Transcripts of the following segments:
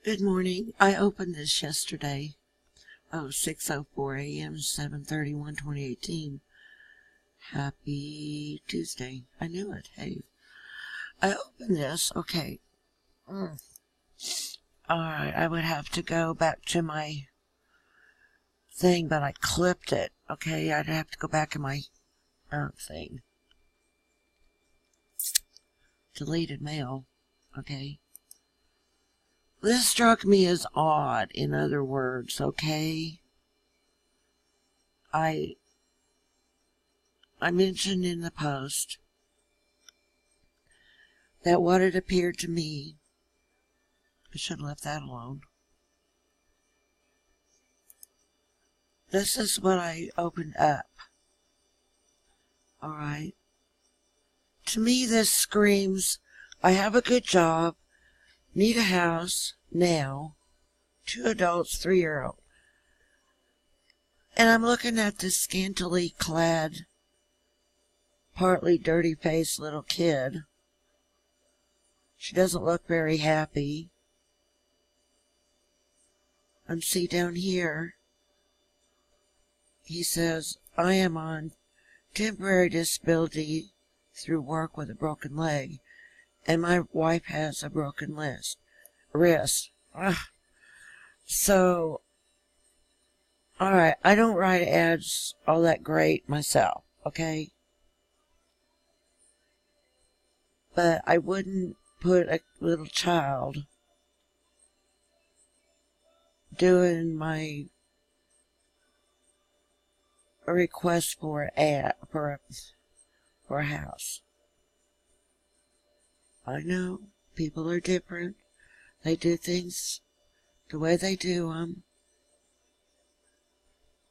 Good morning. I opened this yesterday. 6:04 a.m. 7/31/2018. Happy Tuesday. I knew it. Hey. I opened this. Okay. Alright, I would have to go back to my thing, but I clipped it. Okay, I'd have to go back in my thing. Deleted mail. Okay. This struck me as odd, in other words, okay? I mentioned in the post that what it appeared to me, I should have left that alone. This is what I opened up. Alright. To me, this screams, I have a good job, need a house, now, 2 adults, 3-year-old. And I'm looking at this scantily clad, partly dirty-faced little kid. She doesn't look very happy. And see down here, he says, I am on temporary disability through work with a broken leg, and my wife has a broken wrist. So, alright, I don't write ads all that great myself, okay? But I wouldn't put a little child doing my request for a house. I know people are different. They do things the way they do them.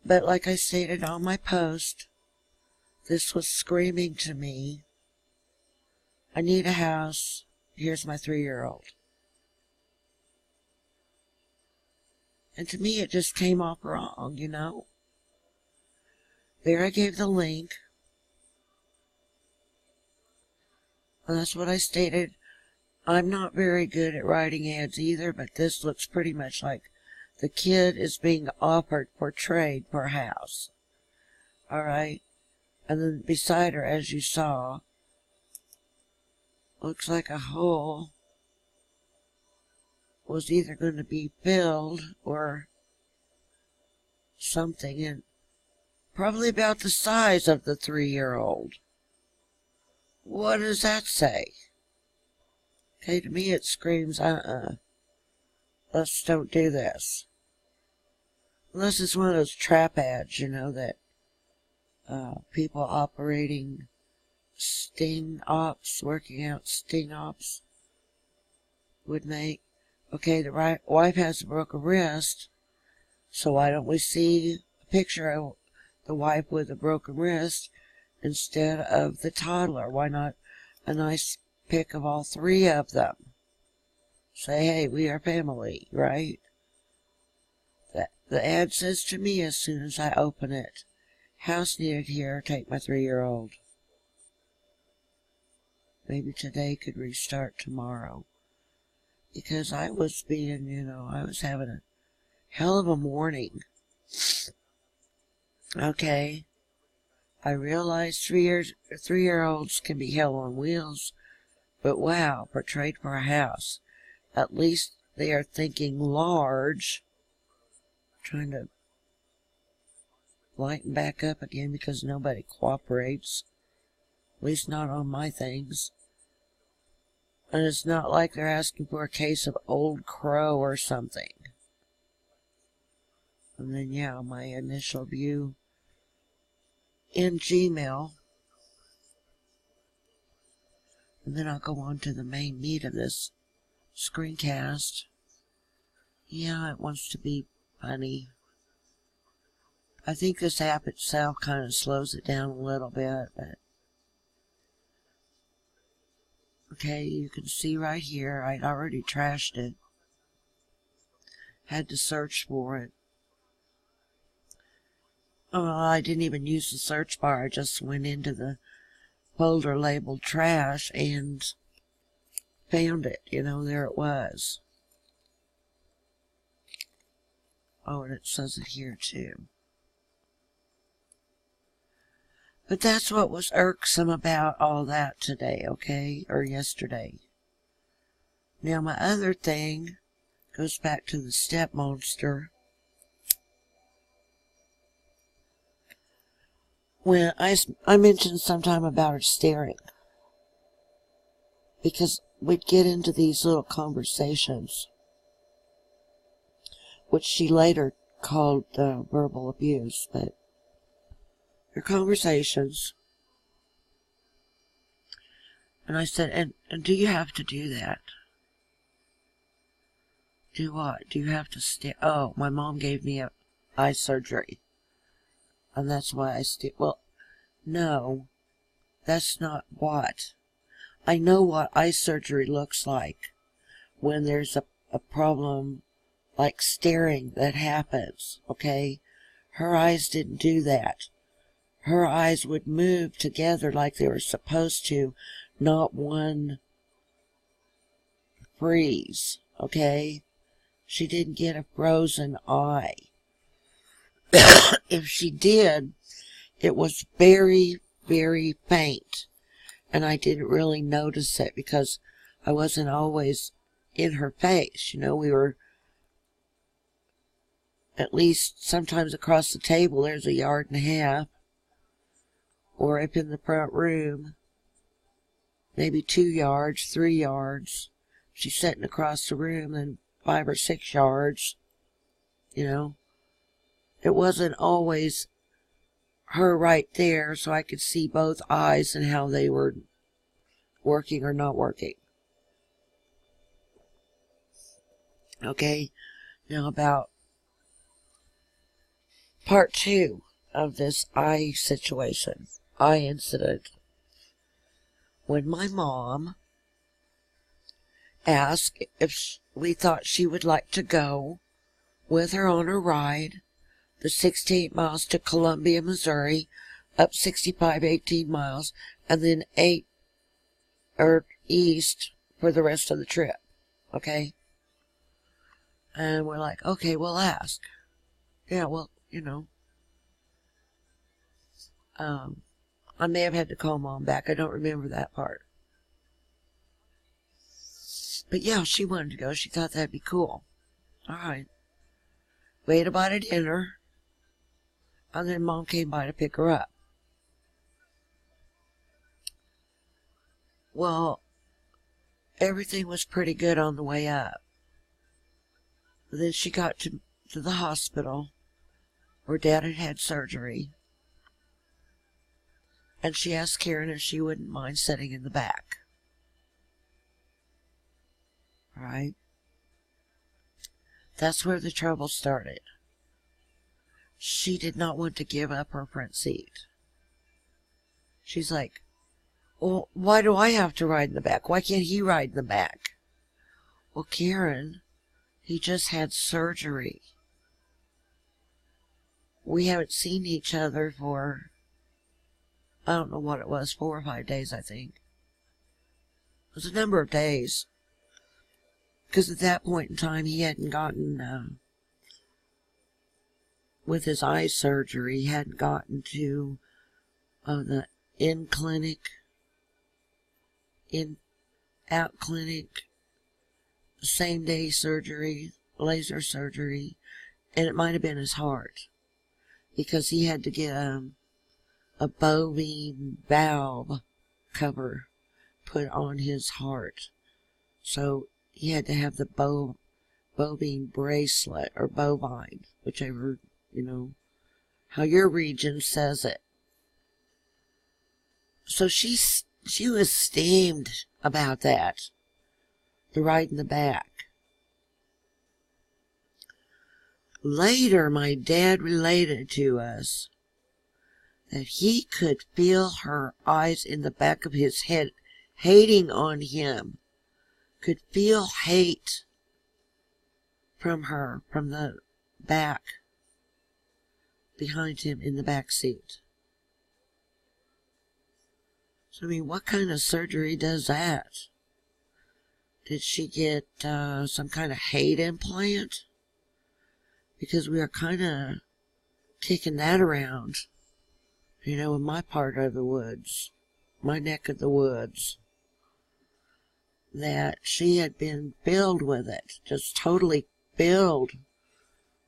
But like I stated on my post, this was screaming to me, I need a house. Here's my 3-year-old. And to me, it just came off wrong, you know. There I gave the link. And that's what I stated. I'm not very good at writing ads either, but this looks pretty much like the kid is being offered for trade for a house. Alright? And then beside her, as you saw, looks like a hole was either going to be filled or something, and probably about the size of the 3-year-old. What does that say? Okay, to me it screams, let's don't do this. Unless it's one of those trap ads, you know, that people operating sting ops, working out sting ops would make. Okay, the wife has a broken wrist, so why don't we see a picture of the wife with a broken wrist instead of the toddler? Why not a nice pic of all 3 of them? Say, hey, we are family, right? The ad says to me as soon as I open it, house needed here, take my 3-year-old. Maybe today could restart tomorrow. Because I was being, I was having a hell of a morning. Okay. I realize 3-year-olds can be hell on wheels, but wow, portrayed for a house. At least they are thinking large. Trying to lighten back up again because nobody cooperates. At least not on my things. And it's not like they're asking for a case of Old Crow or something. And then, yeah, my initial view in Gmail. And then I'll go on to the main meat of this screencast. Yeah, it wants to be funny. I think this app itself kind of slows it down a little bit, but okay, you can see right here, I'd already trashed it. Had to search for it. Oh, I didn't even use the search bar. I just went into the folder labeled trash and found it. There it was. Oh, and it says it here too. But that's what was irksome about all that today, okay? Or yesterday. Now my other thing goes back to the step monster. When I mentioned sometime about her staring. Because we'd get into these little conversations, which she later called verbal abuse, but they're conversations. And I said, and do you have to do that? Do what? Do you have to stare? Oh, my mom gave me eye surgery. And that's why I stare. Well, no, that's not what. I know what eye surgery looks like when there's a problem like staring that happens, okay? Her eyes didn't do that. Her eyes would move together like they were supposed to, not one freeze, okay? She didn't get a frozen eye. If she did, it was very, very faint. And I didn't really notice it because I wasn't always in her face. You know, we were at least sometimes across the table. There's a yard and a half. Or up in the front room. Maybe 2 yards, 3 yards. She's sitting across the room and 5 or 6 yards. You know. It wasn't always her right there so I could see both eyes and how they were working or not working. Okay, now about part 2 of this eye situation, eye incident. When my mom asked if we thought she would like to go with her on a ride, the 16 miles to Columbia, Missouri, up 65, 18 miles, and then 8 or east for the rest of the trip, okay? And we're like, okay, we'll ask. Yeah, well, you know, I may have had to call Mom back. I don't remember that part. But yeah, she wanted to go. She thought that'd be cool. All right. Waited by the dinner. And then Mom came by to pick her up. Well, everything was pretty good on the way up. Then she got to the hospital where Dad had had surgery. And she asked Karen if she wouldn't mind sitting in the back. All right. That's where the trouble started. She did not want to give up her front seat. She's like, well, why do I have to ride in the back? Why can't he ride in the back? Well, Karen, he just had surgery. We haven't seen each other for, I don't know what it was, 4 or 5 days, I think. It was a number of days. Because at that point in time, he hadn't gotten, with his eye surgery, he hadn't gotten to the in-clinic, in-out clinic, same-day surgery, laser surgery, and it might have been his heart. Because he had to get a bovine valve cover put on his heart. So he had to have the bovine bracelet, or bovine, whichever, you know, how your region says it. So she was steamed about that, the ride in the back. Later, my dad related to us that he could feel her eyes in the back of his head hating on him. Could feel hate from her, from the back, behind him in the back seat. So, I mean, what kind of surgery does that? Did she get some kind of hate implant? because we are kind of kicking that around, you know, in my part of the woods, my neck of the woods, that she had been filled with it, just totally filled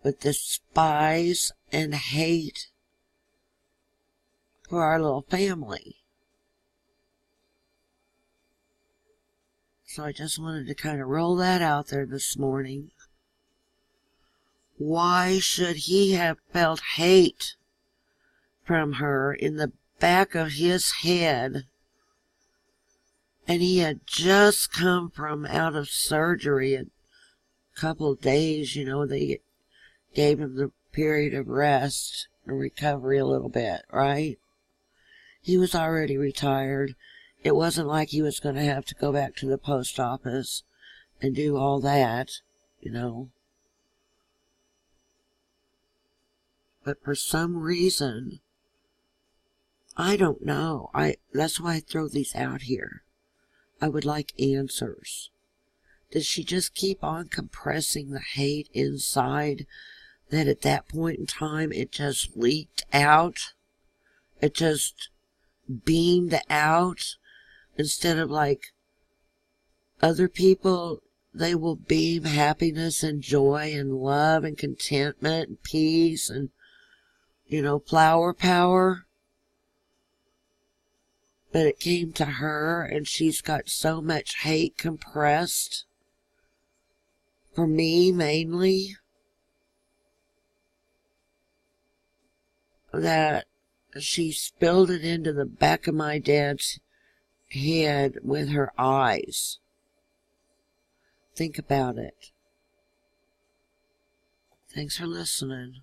with despise and hate for our little family. So I just wanted to kind of roll that out there this morning. Why should he have felt hate from her in the back of his head? And he had just come from out of surgery a couple of days, you know, they gave him the period of rest and recovery a little bit, right? He was already retired. It wasn't like he was going to have to go back to the post office and do all that, you know. But for some reason, I don't know. That's why I throw these out here. I would like answers. Did she just keep on compressing the hate inside, that at that point in time it just leaked out? It just beamed out, instead of like other people, they will beam happiness and joy and love and contentment and peace and, you know, flower power. But it came to her and she's got so much hate compressed. For me, mainly. That she spilled it into the back of my dad's head with her eyes. Think about it. Thanks for listening.